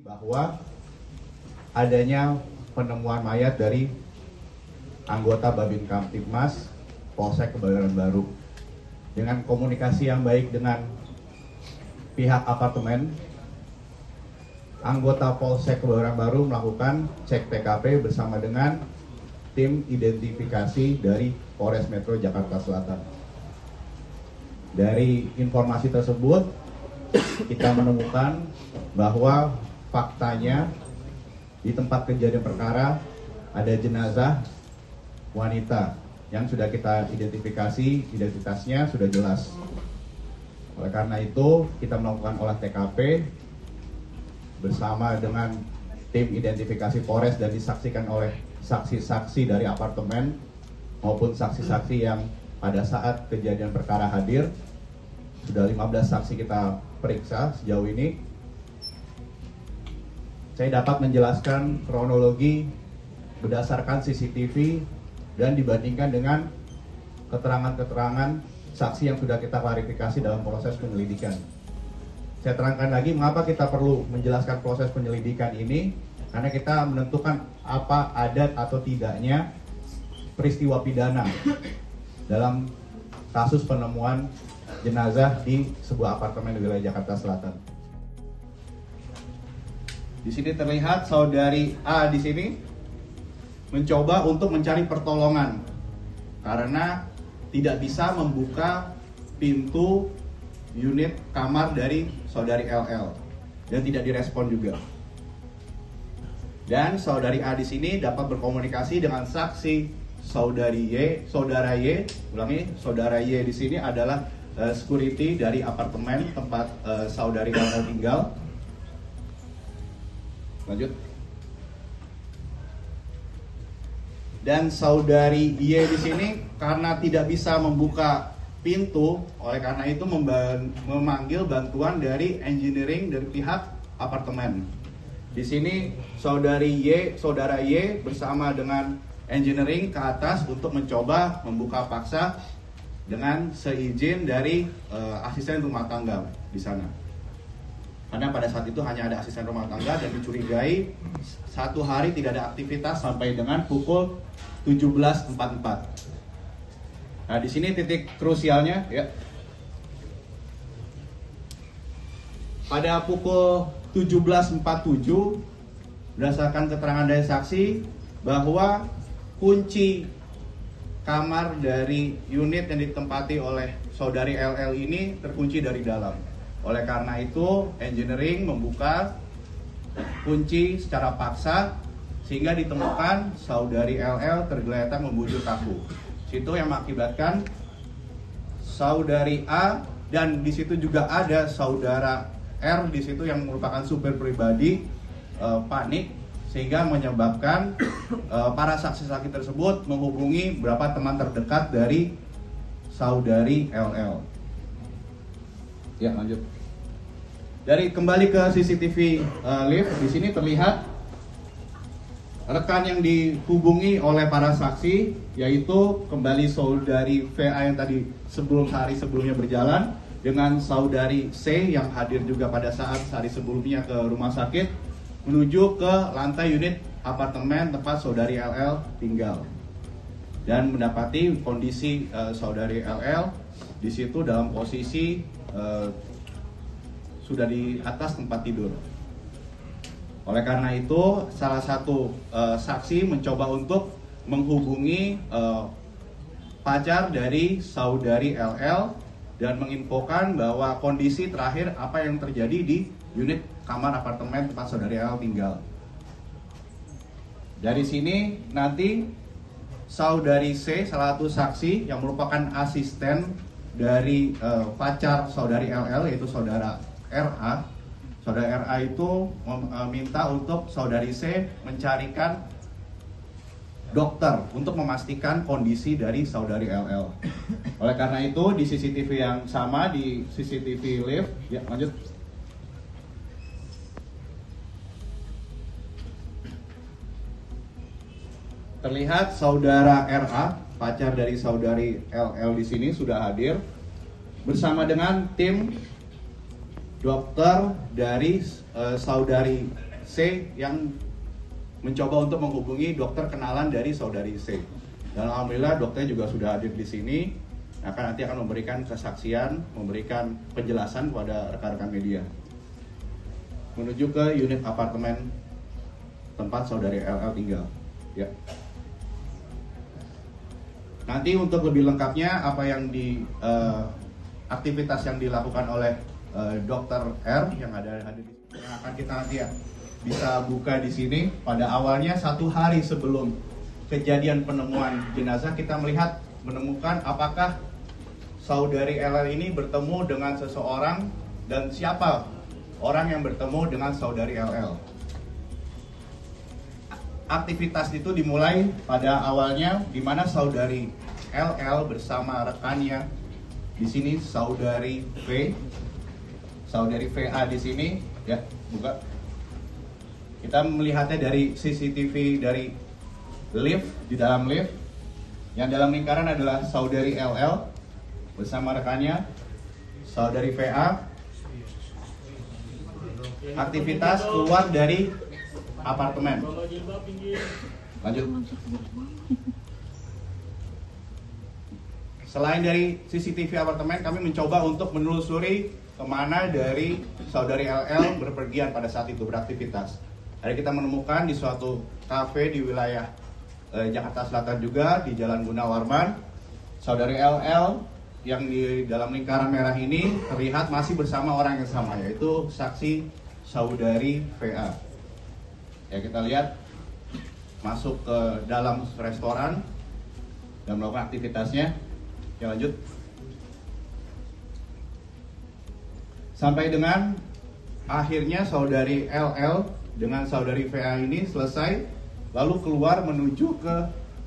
bahwa adanya penemuan mayat dari anggota Babin Kamtibmas Polsek Kebayoran Baru. Dengan komunikasi yang baik dengan pihak apartemen, anggota Polsek Kebayoran Baru melakukan cek TKP bersama dengan tim identifikasi dari Polres Metro Jakarta Selatan. Dari informasi tersebut, kita menemukan bahwa faktanya di tempat kejadian perkara ada jenazah wanita yang sudah kita identifikasi, identitasnya sudah jelas. Oleh karena itu, kita melakukan olah TKP bersama dengan tim identifikasi Polres dan disaksikan oleh saksi-saksi dari apartemen maupun saksi-saksi yang pada saat kejadian perkara hadir. Sudah 15 saksi kita periksa sejauh ini. Saya dapat menjelaskan kronologi berdasarkan CCTV dan dibandingkan dengan keterangan-keterangan saksi yang sudah kita klarifikasi dalam proses penyelidikan. Saya terangkan lagi mengapa kita perlu menjelaskan proses penyelidikan ini, karena kita menentukan apa adat atau tidaknya peristiwa pidana dalam kasus penemuan jenazah di sebuah apartemen di wilayah Jakarta Selatan. Di sini terlihat saudari A di sini mencoba untuk mencari pertolongan karena tidak bisa membuka pintu unit kamar dari saudari LL dan tidak direspon juga. Dan saudari A di sini dapat berkomunikasi dengan saksi saudari Y, saudara Y. Ulangi, saudara Y di sini adalah security dari apartemen tempat saudari LL tinggal. Lanjut. Dan saudari Y di sini karena tidak bisa membuka pintu, oleh karena itu memanggil bantuan dari engineering dari pihak apartemen. Di sini saudara Y bersama dengan engineering ke atas untuk mencoba membuka paksa dengan seizin dari asisten rumah tangga di sana. Karena pada saat itu hanya ada asisten rumah tangga dan dicurigai satu hari tidak ada aktivitas sampai dengan pukul 17.44. Nah, di sini titik krusialnya ya. Pada pukul 17.47 berdasarkan keterangan dari saksi bahwa kunci kamar dari unit yang ditempati oleh saudari LL ini terkunci dari dalam. Oleh karena itu, engineering membuka kunci secara paksa sehingga ditemukan saudari LL tergeletak membujur kaku. Situ yang mengakibatkan saudari A dan di situ juga ada saudara R di situ yang merupakan supir pribadi panik sehingga menyebabkan para saksi-saksi tersebut menghubungi beberapa teman terdekat dari saudari LL. Ya, lanjut. Dari kembali ke CCTV lift, di sini terlihat rekan yang dihubungi oleh para saksi, yaitu kembali saudari VA yang tadi sehari sebelumnya berjalan dengan saudari C yang hadir juga pada saat sehari sebelumnya ke rumah sakit menuju ke lantai unit apartemen tempat saudari LL tinggal dan mendapati kondisi saudari LL di situ dalam posisi sudah di atas tempat tidur. Oleh karena itu, salah satu saksi mencoba untuk menghubungi pacar dari saudari LL dan menginfokan bahwa kondisi terakhir apa yang terjadi di unit kamar apartemen tempat saudari LL tinggal. Dari sini nanti saudari C, salah satu saksi yang merupakan asisten dari pacar saudari LL yaitu saudara RA. Saudara RA itu meminta untuk saudari C mencarikan dokter untuk memastikan kondisi dari saudari LL. Oleh karena itu di CCTV yang sama, di CCTV lift, ya lanjut. Terlihat saudara RA, pacar dari saudari LL di sini sudah hadir bersama dengan tim dokter dari saudari C yang mencoba untuk menghubungi dokter kenalan dari saudari C. Dan alhamdulillah dokternya juga sudah hadir di sini, nanti akan memberikan kesaksian, memberikan penjelasan kepada rekan-rekan media. Menuju ke unit apartemen tempat saudari LL tinggal. Ya. Nanti untuk lebih lengkapnya apa yang aktivitas yang dilakukan oleh Dokter R yang ada di sini, yang akan kita nanti ya bisa buka di sini. Pada awalnya 1 hari sebelum kejadian penemuan jenazah kita menemukan apakah saudari LL ini bertemu dengan seseorang dan siapa orang yang bertemu dengan saudari LL. Aktivitas itu dimulai pada awalnya di mana saudari LL bersama rekannya di sini saudari VA di sini ya, buka. Kita melihatnya dari CCTV dari lift, di dalam lift. Yang dalam lingkaran adalah saudari LL bersama rekannya saudari VA. Aktivitas keluar dari apartemen. Lanjut. Selain dari CCTV apartemen, kami mencoba untuk menelusuri kemana dari saudari LL berpergian pada saat itu beraktivitas. Hari kita menemukan di suatu kafe di wilayah Jakarta Selatan juga di Jalan Gunawarman, saudari LL yang di dalam lingkaran merah ini terlihat masih bersama orang yang sama, yaitu saksi saudari VA. Ya, kita lihat masuk ke dalam restoran dan melakukan aktivitasnya. Ya, lanjut. Sampai dengan akhirnya saudari LL dengan saudari VA ini selesai, lalu keluar menuju ke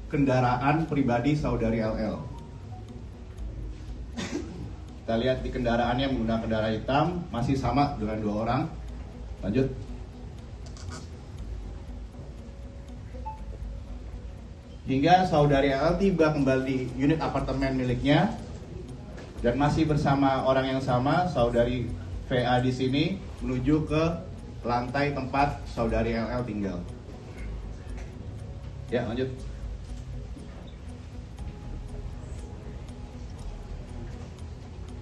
kendaraan pribadi saudari LL. Kita lihat di kendaraannya menggunakan kendaraan hitam, masih sama dengan 2 orang. Lanjut. Hingga saudari LL tiba kembali di unit apartemen miliknya dan masih bersama orang yang sama, saudari VA di sini menuju ke lantai tempat saudari LL tinggal. Ya, lanjut.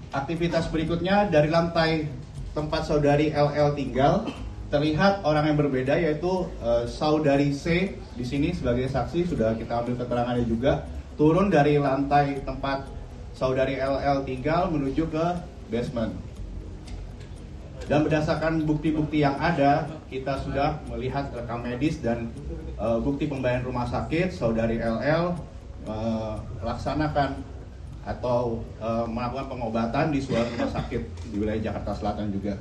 Aktivitas berikutnya dari lantai tempat saudari LL tinggal terlihat orang yang berbeda, yaitu saudari C di sini sebagai saksi sudah kita ambil keterangannya juga, turun dari lantai tempat saudari LL tinggal menuju ke basement. Dan berdasarkan bukti-bukti yang ada, kita sudah melihat rekam medis dan bukti pembayaran rumah sakit saudari LL laksanakan atau melakukan pengobatan di suatu rumah sakit di wilayah Jakarta Selatan juga.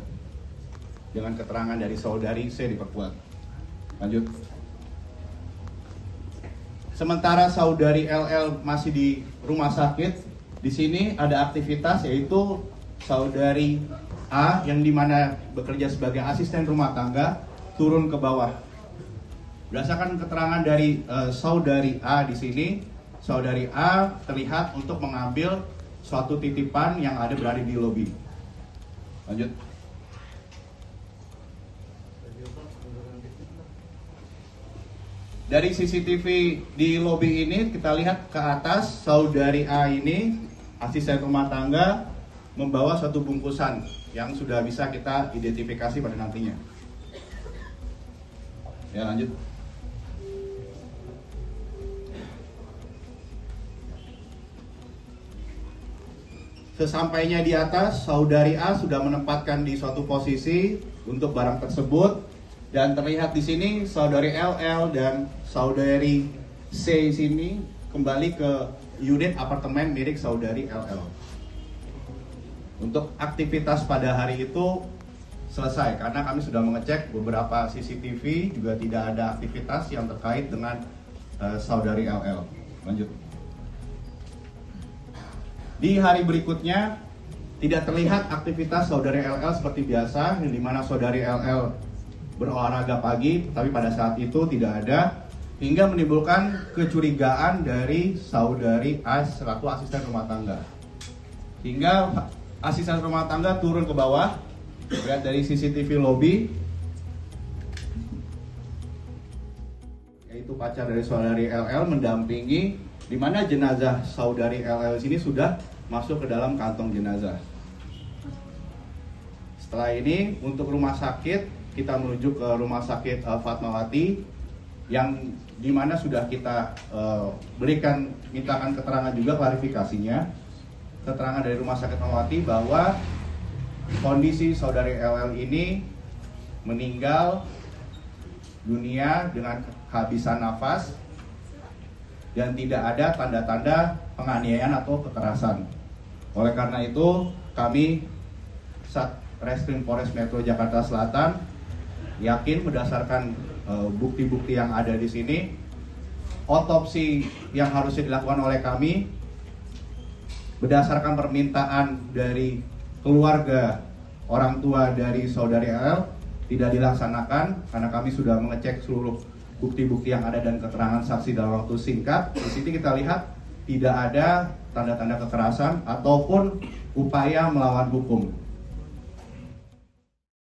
Dengan keterangan dari saudari C diperkuat. Lanjut. Sementara saudari LL masih di rumah sakit, di sini ada aktivitas yaitu saudari A yang dimana bekerja sebagai asisten rumah tangga turun ke bawah. Berdasarkan keterangan dari saudari A di sini, saudari A terlihat untuk mengambil suatu titipan yang berada di lobi. Lanjut. Dari CCTV di lobi ini kita lihat ke atas, saudari A ini asisten rumah tangga membawa suatu bungkusan yang sudah bisa kita identifikasi pada nantinya. Ya, lanjut. Sesampainya di atas, saudari A sudah menempatkan di suatu posisi untuk barang tersebut. Dan terlihat di sini saudari LL dan saudari C sini kembali ke unit apartemen milik saudari LL. Untuk aktivitas pada hari itu selesai karena kami sudah mengecek beberapa CCTV, juga tidak ada aktivitas yang terkait dengan saudari LL. Lanjut. Di hari berikutnya tidak terlihat aktivitas saudari LL seperti biasa, di mana saudari LL berolahraga pagi, tapi pada saat itu tidak ada, hingga menimbulkan kecurigaan dari saudari A selaku asisten rumah tangga. Hingga asisten rumah tangga turun ke bawah, lihat dari CCTV lobby, yaitu pacar dari saudari LL, mendampingi di mana jenazah saudari LL sini sudah masuk ke dalam kantong jenazah. Setelah ini untuk rumah sakit, kita menuju ke rumah sakit Fatmawati yang dimana sudah kita mintakan keterangan juga, klarifikasinya, keterangan dari rumah sakit Fatmawati bahwa kondisi saudari LL ini meninggal dunia dengan kehabisan nafas dan tidak ada tanda-tanda penganiayaan atau kekerasan. Oleh karena itu, kami Satreskrim Polres Metro Jakarta Selatan yakin berdasarkan bukti-bukti yang ada di sini, otopsi yang harusnya dilakukan oleh kami berdasarkan permintaan dari keluarga orang tua dari saudari LL tidak dilaksanakan karena kami sudah mengecek seluruh bukti-bukti yang ada dan keterangan saksi dalam waktu singkat. Di sini kita lihat tidak ada tanda-tanda kekerasan ataupun upaya melawan hukum.